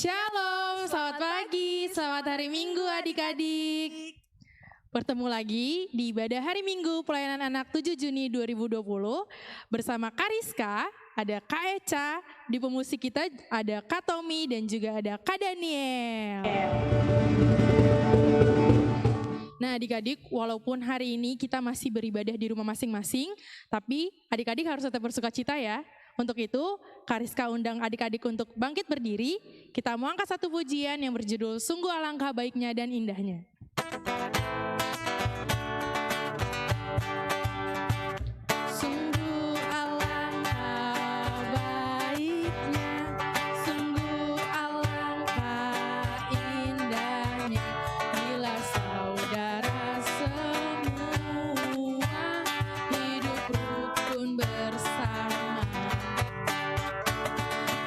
Shalom, selamat pagi, selamat hari Minggu adik-adik. Bertemu lagi di ibadah hari Minggu pelayanan anak 7 Juni 2020 bersama Kariska, ada Kak Eca, di pemusik kita ada Kak Tommy dan juga ada Kak Daniel. Nah adik-adik, walaupun hari ini kita masih beribadah di rumah masing-masing, tapi adik-adik harus tetap bersukacita ya. Untuk itu, Kariska undang adik-adik untuk bangkit berdiri. Kita mau angkat satu pujian yang berjudul Sungguh Alangkah Baiknya dan Indahnya. Sungguh alangkah baiknya, sungguh alangkah indahnya, bila saudara semua hidup rukun bersama.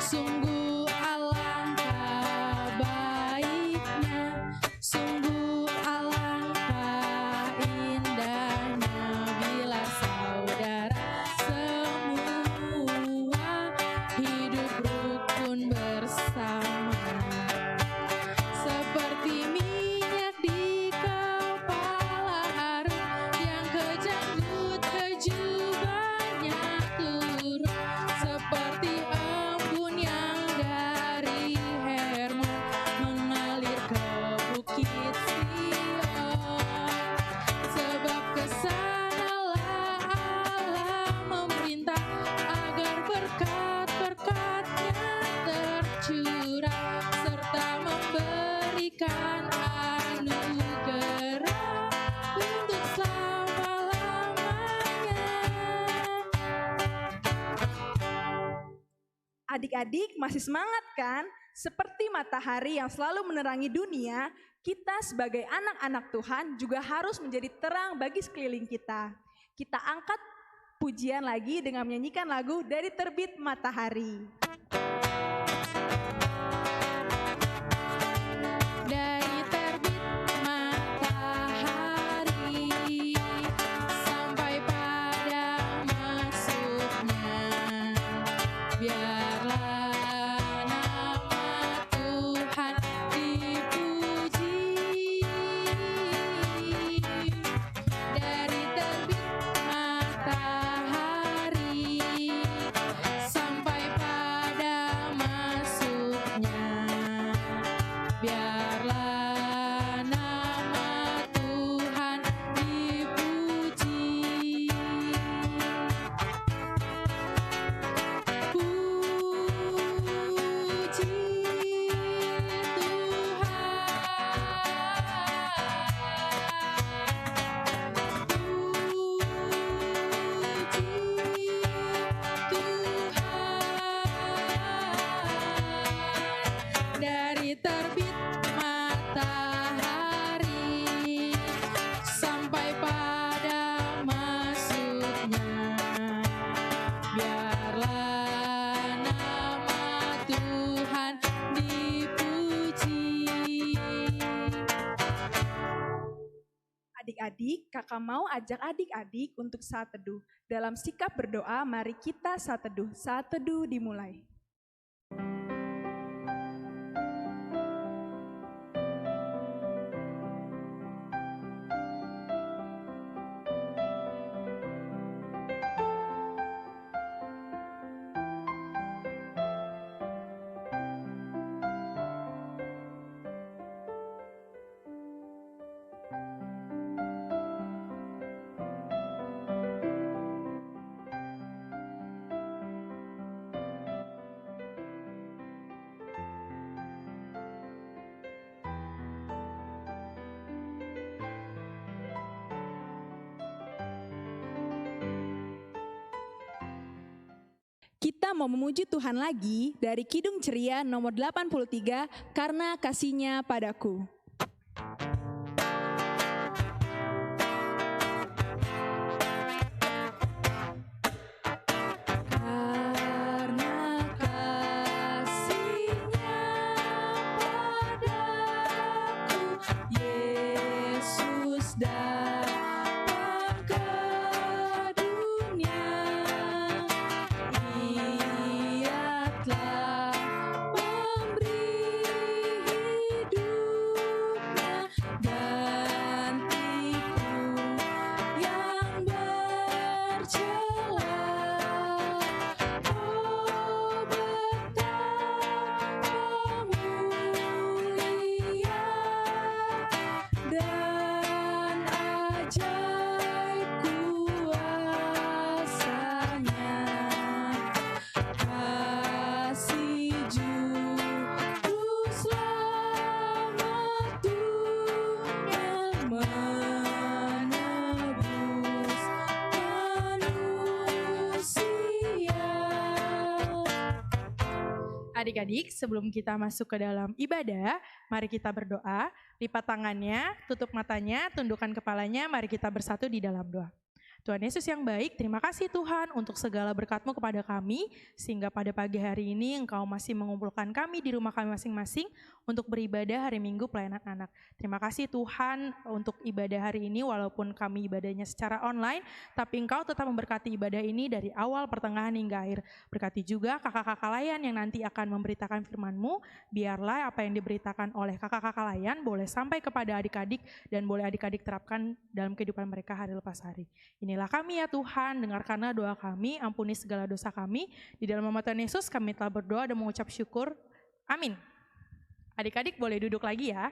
Sungguh alangkah baiknya, sungguh alangkah indahnya, bila saudara semua hidup rukun bersama. Seperti minyak di kepala Harun yang kejanggut keju banyak turun, seperti embun yang dari Hermon mengalir ke bukit Sion. Sebab kesanalah Allah memerintah agar berkat-berkat-Nya tercurah, serta memberikan anugerah untuk selama-lamanya. Adik-adik masih semangat kan? Seperti matahari yang selalu menerangi dunia, kita sebagai anak-anak Tuhan juga harus menjadi terang bagi sekeliling kita. Kita angkat pujian lagi dengan menyanyikan lagu Dari Terbit Matahari. Dari terbit matahari sampai pada masuknya, biarlah nama Tuhan dipuji. Dari terbit matahari sampai pada masuknya, biarlah nama Tuhan dipuji. Puji Tuhan. Dari terbit matahari sampai pada masuknya, biarlah nama Tuhan dipuji. Adik-adik, kakak mau ajak adik-adik untuk saat teduh. Dalam sikap berdoa, mari kita saat teduh. Saat teduh dimulai. Kita mau memuji Tuhan lagi dari Kidung Ceria nomor 83, Karena Kasih-Nya Padaku. Karena kasih-Nya padaku, Yesus datang ke dunia. Ia telah memberi Adik-adik, sebelum kita masuk ke dalam ibadah, mari kita berdoa. Lipat tangannya, tutup matanya, tundukkan kepalanya, mari kita bersatu di dalam doa. Tuhan Yesus yang baik, terima kasih Tuhan untuk segala berkat-Mu kepada kami, sehingga pada pagi hari ini Engkau masih mengumpulkan kami di rumah kami masing-masing untuk beribadah hari Minggu pelayanan anak. Terima kasih Tuhan untuk ibadah hari ini, walaupun kami ibadahnya secara online, tapi Engkau tetap memberkati ibadah ini dari awal, pertengahan, hingga akhir. Berkati juga kakak-kakak layan yang nanti akan memberitakan firman-Mu, biarlah apa yang diberitakan oleh kakak-kakak layan boleh sampai kepada adik-adik dan boleh adik-adik terapkan dalam kehidupan mereka hari lepas hari. Inilah kami ya Tuhan, dengarkanlah doa kami, ampuni segala dosa kami. Di dalam nama Tuhan Yesus kami telah berdoa dan mengucap syukur. Amin. Adik-adik boleh duduk lagi ya.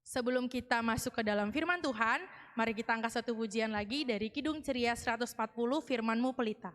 Sebelum kita masuk ke dalam firman Tuhan, mari kita angkat satu pujian lagi dari Kidung Ceria 140, Firman-Mu Pelita.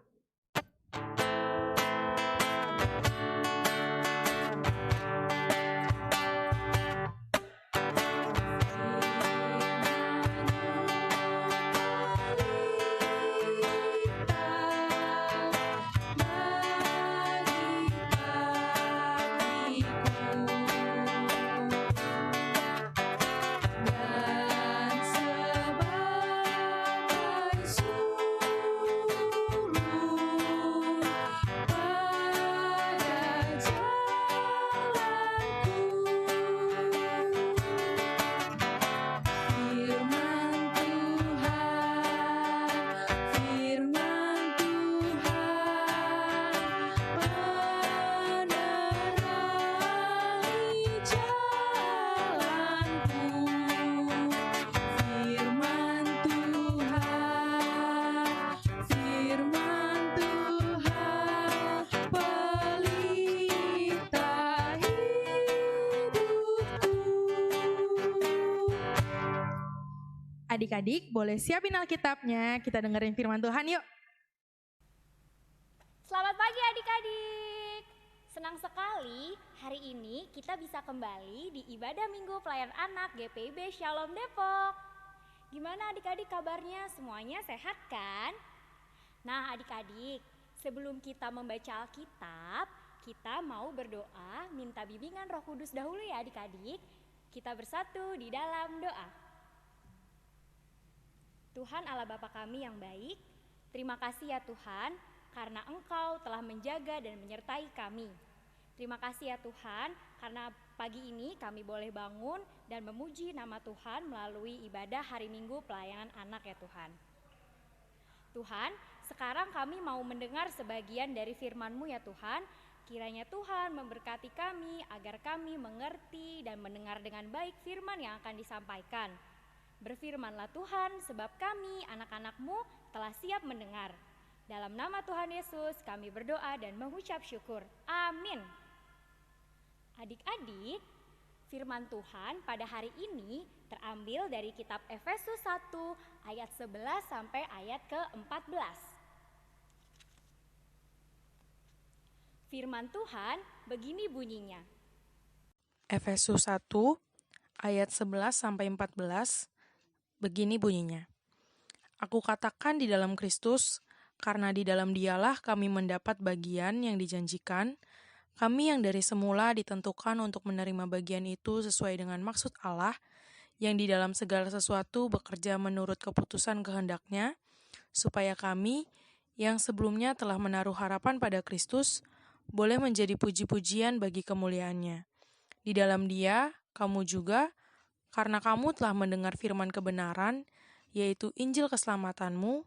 Adik-adik boleh siapin Alkitabnya, kita dengerin firman Tuhan yuk. Selamat pagi adik-adik. Senang sekali hari ini kita bisa kembali di ibadah Minggu Pelayanan Anak GPIB Shalom Depok. Gimana adik-adik kabarnya? Semuanya sehat kan? Nah adik-adik, sebelum kita membaca Alkitab, kita mau berdoa minta bimbingan Roh Kudus dahulu ya adik-adik. Kita bersatu di dalam doa. Tuhan Allah Bapa kami yang baik, terima kasih ya Tuhan karena Engkau telah menjaga dan menyertai kami. Terima kasih ya Tuhan karena pagi ini kami boleh bangun dan memuji nama Tuhan melalui ibadah hari Minggu Pelayanan Anak ya Tuhan. Tuhan, sekarang kami mau mendengar sebagian dari firman-Mu ya Tuhan. Kiranya Tuhan memberkati kami agar kami mengerti dan mendengar dengan baik firman yang akan disampaikan. Berfirmanlah Tuhan, sebab kami anak-anak-Mu telah siap mendengar. Dalam nama Tuhan Yesus kami berdoa dan mengucap syukur. Amin. Adik-adik, firman Tuhan pada hari ini terambil dari kitab Efesus 1 ayat 11 sampai ayat ke-14. Firman Tuhan begini bunyinya. Efesus 1 ayat 11 sampai 14. Begini bunyinya. Aku katakan di dalam Kristus, karena di dalam Dialah kami mendapat bagian yang dijanjikan, kami yang dari semula ditentukan untuk menerima bagian itu sesuai dengan maksud Allah, yang di dalam segala sesuatu bekerja menurut keputusan kehendak-Nya, supaya kami yang sebelumnya telah menaruh harapan pada Kristus, boleh menjadi puji-pujian bagi kemuliaan-Nya. Di dalam Dia, kamu juga, karena kamu telah mendengar firman kebenaran, yaitu Injil keselamatan-Mu,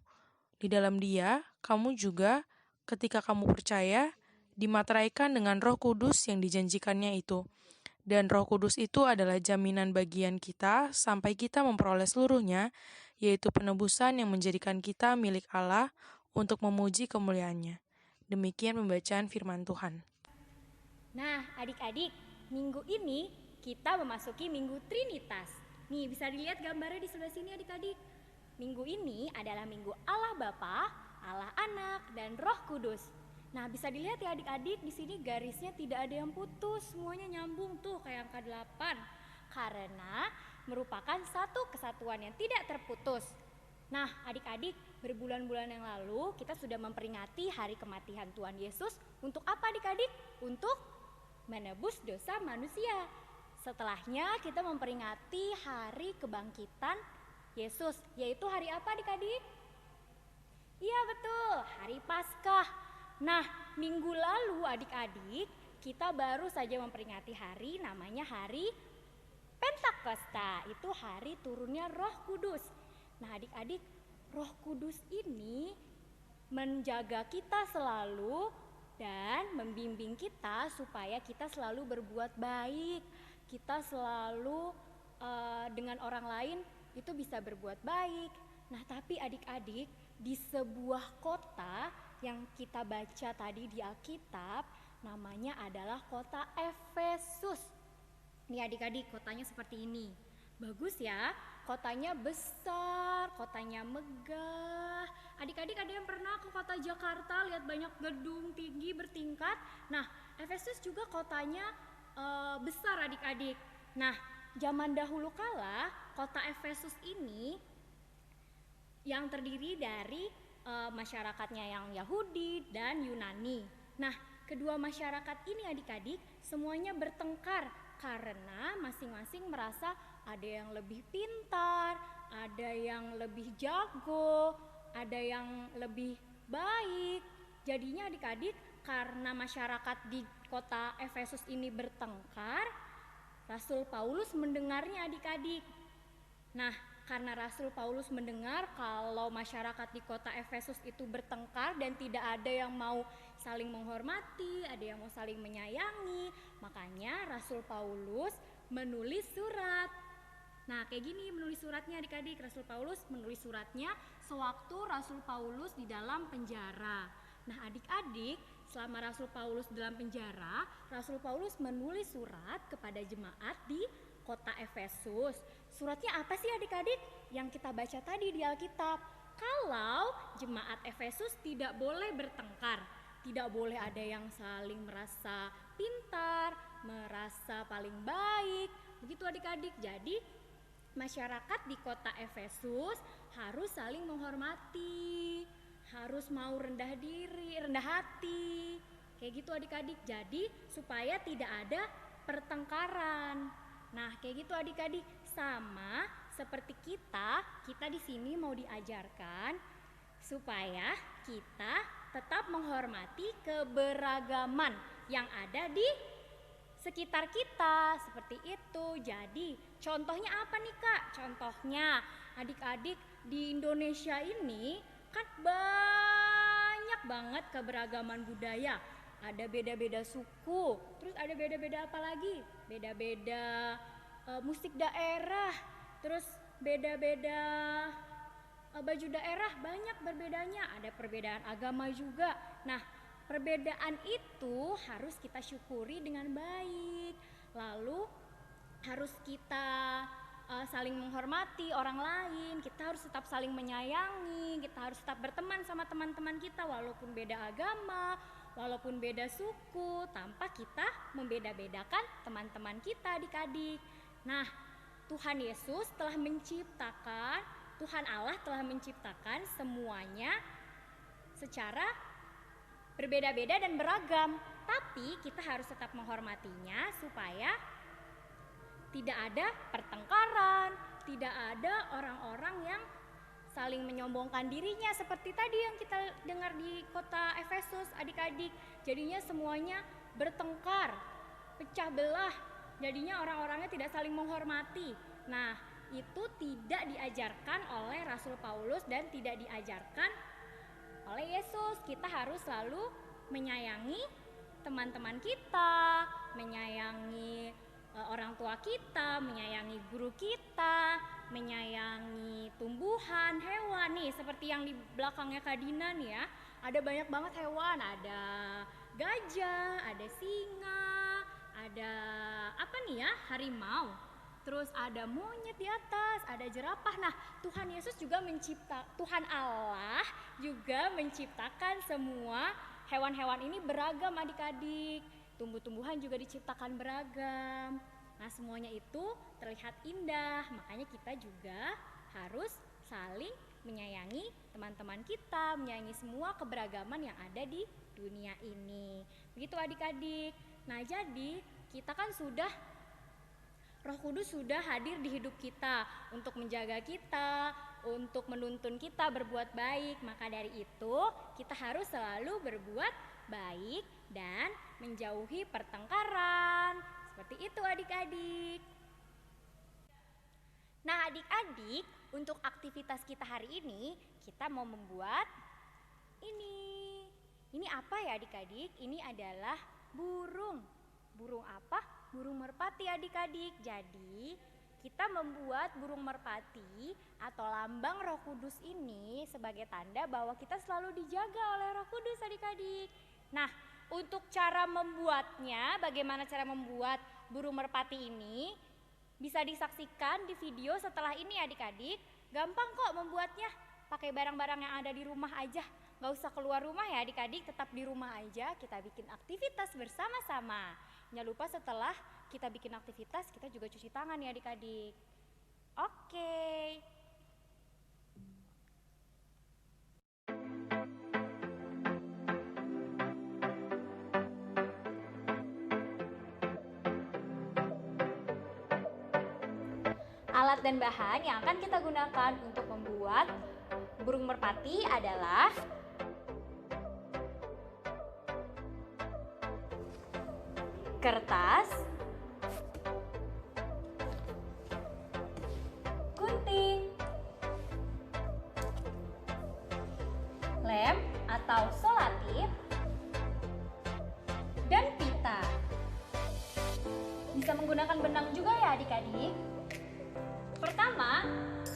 di dalam Dia, kamu juga, ketika kamu percaya, dimateraikan dengan Roh Kudus yang dijanjikannya itu. Dan Roh Kudus itu adalah jaminan bagian kita sampai kita memperoleh seluruhnya, yaitu penebusan yang menjadikan kita milik Allah untuk memuji kemuliaan-Nya. Demikian pembacaan firman Tuhan. Nah adik-adik, minggu ini kita memasuki Minggu Trinitas. Nih bisa dilihat gambarnya di sebelah sini adik-adik. Minggu ini adalah Minggu Allah Bapa, Allah Anak, dan Roh Kudus. Nah bisa dilihat ya adik-adik, di sini garisnya tidak ada yang putus, semuanya nyambung tuh kayak angka 8. Karena merupakan satu kesatuan yang tidak terputus. Nah, adik-adik, berbulan-bulan yang lalu kita sudah memperingati hari kematian Tuhan Yesus. Untuk apa adik-adik? Untuk menebus dosa manusia. Setelahnya kita memperingati hari kebangkitan Yesus, yaitu hari apa adik-adik? Iya betul, hari Paskah. Nah, minggu lalu adik-adik, kita baru saja memperingati hari namanya hari Pentakosta. Itu hari turunnya Roh Kudus. Nah adik-adik, Roh Kudus ini menjaga kita selalu dan membimbing kita supaya kita selalu berbuat baik. Kita selalu dengan orang lain itu bisa berbuat baik. Nah tapi adik-adik, di sebuah kota yang kita baca tadi di Alkitab, namanya adalah kota Efesus. Nih adik-adik, kotanya seperti ini. Bagus ya, kotanya besar, kotanya megah. Adik-adik ada yang pernah ke kota Jakarta lihat banyak gedung tinggi bertingkat? Nah, Efesus juga kotanya besar adik-adik. Nah, zaman dahulu kala kota Efesus ini yang terdiri dari masyarakatnya yang Yahudi dan Yunani. Nah, kedua masyarakat ini adik-adik semuanya bertengkar karena masing-masing merasa ada yang lebih pintar, ada yang lebih jago, ada yang lebih baik. Jadinya adik-adik karena masyarakat di kota Efesus ini bertengkar, Rasul Paulus mendengarnya adik-adik. Nah, karena Rasul Paulus mendengar kalau masyarakat di kota Efesus itu bertengkar dan tidak ada yang mau saling menghormati, ada yang mau saling menyayangi, makanya Rasul Paulus menulis surat. Nah kayak gini menulis suratnya adik-adik. Rasul Paulus menulis suratnya sewaktu Rasul Paulus di dalam penjara. Nah adik-adik, selama Rasul Paulus dalam penjara, Rasul Paulus menulis surat kepada jemaat di kota Efesus. Suratnya apa sih adik-adik? Yang kita baca tadi di Alkitab. Kalau jemaat Efesus tidak boleh bertengkar, tidak boleh ada yang saling merasa pintar, merasa paling baik. Begitu adik-adik. Jadi masyarakat di kota Efesus harus saling menghormati, harus mau rendah diri, rendah hati. Kayak gitu adik-adik. Jadi supaya tidak ada pertengkaran. Nah, kayak gitu adik-adik. Sama seperti kita di sini mau diajarkan supaya kita tetap menghormati keberagaman yang ada di sekitar kita, seperti itu. Jadi contohnya apa nih Kak? Contohnya adik-adik di Indonesia ini kan banyak banget keberagaman budaya. Ada beda-beda suku, terus ada beda-beda apa lagi? Beda-beda musik daerah, terus beda-beda baju daerah, banyak berbedanya. Ada perbedaan agama juga. Nah, perbedaan itu harus kita syukuri dengan baik. Lalu harus kita saling menghormati orang lain. Kita harus tetap saling menyayangi. Kita harus tetap berteman sama teman-teman kita walaupun beda agama, walaupun beda suku, tanpa kita membeda-bedakan teman-teman kita adik-adik. Nah, Tuhan Yesus telah menciptakan, Tuhan Allah telah menciptakan semuanya secara berbeda-beda dan beragam. Tapi kita harus tetap menghormatinya supaya tidak ada pertengkaran, tidak ada orang-orang yang saling menyombongkan dirinya seperti tadi yang kita dengar di kota Efesus adik-adik. Jadinya semuanya bertengkar, pecah belah. Jadinya orang-orangnya tidak saling menghormati. Nah, itu tidak diajarkan oleh Rasul Paulus dan tidak diajarkan oleh Yesus. Kita harus selalu menyayangi teman-teman kita, menyayangi orang tua kita, menyayangi guru kita, menyayangi tumbuhan, hewan nih seperti yang di belakangnya Kak Dina nih ya. Ada banyak banget hewan, ada gajah, ada singa, ada apa nih ya, harimau, terus ada monyet di atas, ada jerapah. Nah, Tuhan Yesus juga Tuhan Allah juga menciptakan semua hewan-hewan ini beragam adik-adik. Tumbuh-tumbuhan juga diciptakan beragam. Nah, semuanya itu terlihat indah, makanya kita juga harus saling menyayangi teman-teman kita, menyayangi semua keberagaman yang ada di dunia ini. Begitu adik-adik. Nah, jadi kita kan Roh Kudus sudah hadir di hidup kita untuk menjaga kita, untuk menuntun kita berbuat baik. Maka dari itu, kita harus selalu berbuat baik dan menjauhi pertengkaran. Seperti itu adik-adik. Nah, adik-adik, untuk aktivitas kita hari ini, kita mau membuat ini. Ini apa ya adik-adik? Ini adalah burung. Burung apa? Burung merpati adik-adik. Jadi, kita membuat burung merpati atau lambang Roh Kudus ini sebagai tanda bahwa kita selalu dijaga oleh Roh Kudus adik-adik. Nah, untuk cara membuatnya, bagaimana cara membuat burung merpati ini? Bisa disaksikan di video setelah ini adik-adik. Gampang kok membuatnya, pakai barang-barang yang ada di rumah aja. Gak usah keluar rumah ya adik-adik, tetap di rumah aja kita bikin aktivitas bersama-sama. Jangan lupa setelah kita bikin aktivitas, kita juga cuci tangan ya adik-adik. Oke. Alat dan bahan yang akan kita gunakan untuk membuat burung merpati adalah kertas, gunting, lem atau selotip, dan pita. Bisa menggunakan benang juga ya adik-adik. Pertama,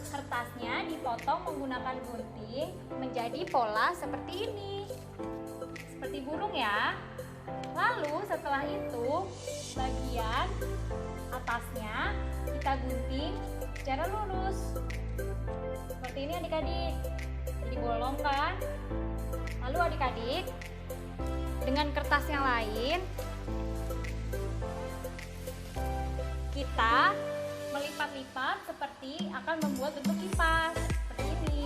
kertasnya dipotong menggunakan gunting menjadi pola seperti ini. Seperti burung ya. Lalu setelah itu, bagian atasnya kita gunting secara lurus. Seperti ini adik-adik. Jadi bolong kan? Lalu adik-adik, dengan kertas yang lain, kita melipat-lipat seperti akan membuat bentuk kipas seperti ini.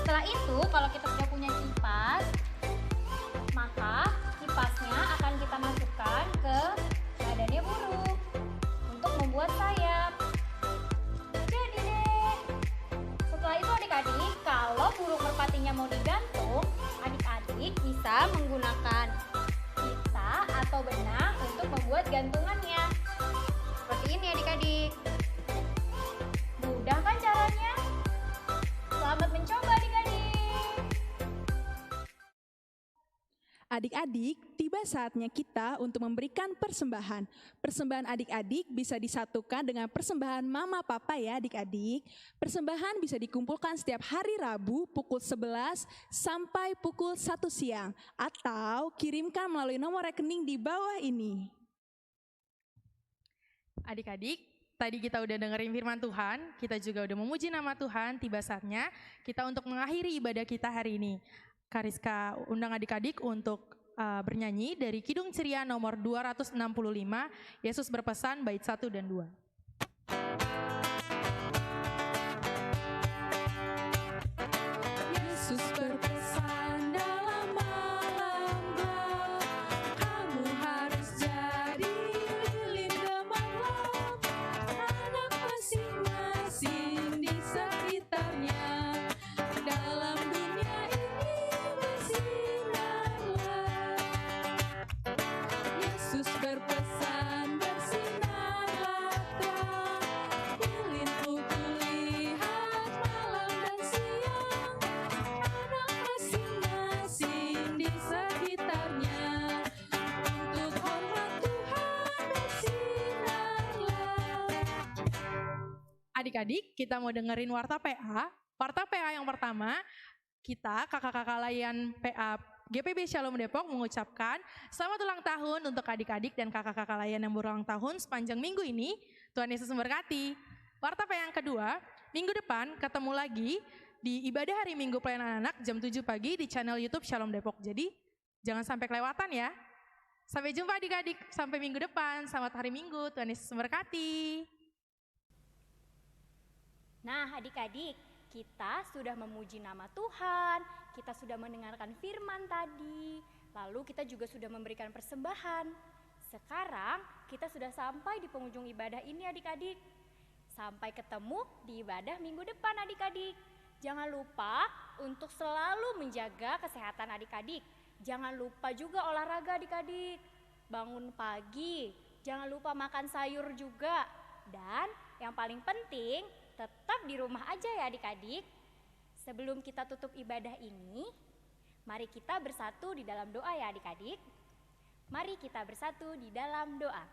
Setelah itu, kalau kita sudah punya kipas, maka kipasnya akan kita masukkan ke badannya burung untuk membuat sayap. Jadi deh. Setelah itu adik-adik, kalau burung merpatinya mau digantung, adik-adik bisa menggunakan pita atau benang untuk membuat gantungannya. Seperti ini adik-adik. Mudah kan caranya? Selamat mencoba adik-adik. Adik-adik, tiba saatnya kita untuk memberikan persembahan. Persembahan adik-adik bisa disatukan dengan persembahan mama papa ya adik-adik. Persembahan bisa dikumpulkan setiap hari Rabu pukul 11 sampai pukul 1 siang. Atau kirimkan melalui nomor rekening di bawah ini. Adik-adik, tadi kita udah dengerin firman Tuhan, kita juga udah memuji nama Tuhan, tiba saatnya kita untuk mengakhiri ibadah kita hari ini. Kariska undang adik-adik untuk bernyanyi dari Kidung Ceria nomor 265, Yesus berpesan bait 1 dan 2. Yesus berpesan dalam malam gelap, kamu harus jadi lilin gemilang, anak masing-masing di sekitarnya, dalam dunia ini bersinarlah. Yesus berpesan bersinarlah terang, lilin pukul lihat malam dan siang, anak masing-masing di sekitarnya, untuk hormat Tuhan bersinarlah. Adik-adik, kita mau dengerin Warta PA. Warta PA yang pertama, kita kakak-kakak layan PA GPB Shalom Depok mengucapkan selamat ulang tahun untuk adik-adik dan kakak-kakak layan yang berulang tahun sepanjang minggu ini. Tuhan Yesus memberkati. Warta PA yang kedua, minggu depan ketemu lagi di ibadah hari Minggu pelayanan anak jam 7 pagi di channel YouTube Shalom Depok. Jadi jangan sampai kelewatan ya. Sampai jumpa adik-adik, sampai minggu depan. Selamat hari Minggu, Tuhan Yesus memberkati. Nah, adik-adik, kita sudah memuji nama Tuhan, kita sudah mendengarkan firman tadi, lalu kita juga sudah memberikan persembahan. Sekarang kita sudah sampai di penghujung ibadah ini adik-adik. Sampai ketemu di ibadah minggu depan adik-adik. Jangan lupa untuk selalu menjaga kesehatan adik-adik. Jangan lupa juga olahraga adik-adik. Bangun pagi, jangan lupa makan sayur juga. Dan yang paling penting, tetap di rumah aja ya adik-adik. Sebelum kita tutup ibadah ini, mari kita bersatu di dalam doa ya adik-adik. Mari kita bersatu di dalam doa.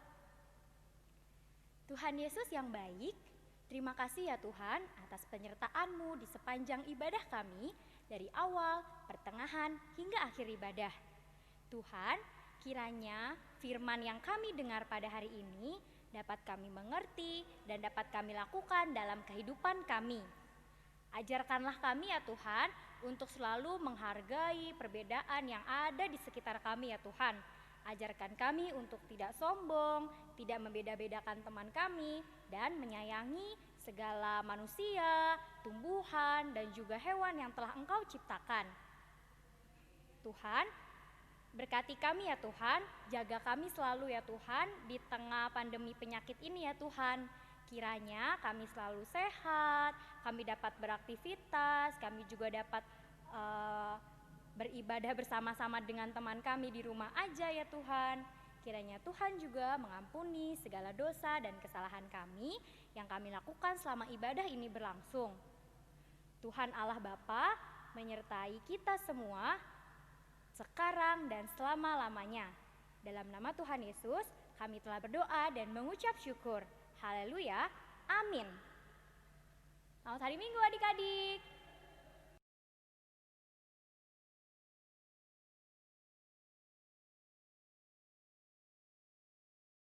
Tuhan Yesus yang baik, terima kasih ya Tuhan atas penyertaan-Mu di sepanjang ibadah kami dari awal, pertengahan, hingga akhir ibadah. Tuhan, kiranya firman yang kami dengar pada hari ini dapat kami mengerti dan dapat kami lakukan dalam kehidupan kami. Ajarkanlah kami ya Tuhan untuk selalu menghargai perbedaan yang ada di sekitar kami ya Tuhan. Ajarkan kami untuk tidak sombong, tidak membeda-bedakan teman kami, dan menyayangi segala manusia, tumbuhan, dan juga hewan yang telah Engkau ciptakan. Tuhan, berkati kami ya Tuhan, jaga kami selalu ya Tuhan di tengah pandemi penyakit ini ya Tuhan. Kiranya kami selalu sehat, kami dapat beraktivitas, kami juga dapat beribadah bersama-sama dengan teman kami di rumah aja ya Tuhan. Kiranya Tuhan juga mengampuni segala dosa dan kesalahan kami yang kami lakukan selama ibadah ini berlangsung. Tuhan Allah Bapa menyertai kita semua sekarang dan selama-lamanya. Dalam nama Tuhan Yesus, kami telah berdoa dan mengucap syukur. Haleluya, amin. Selamat hari Minggu adik-adik.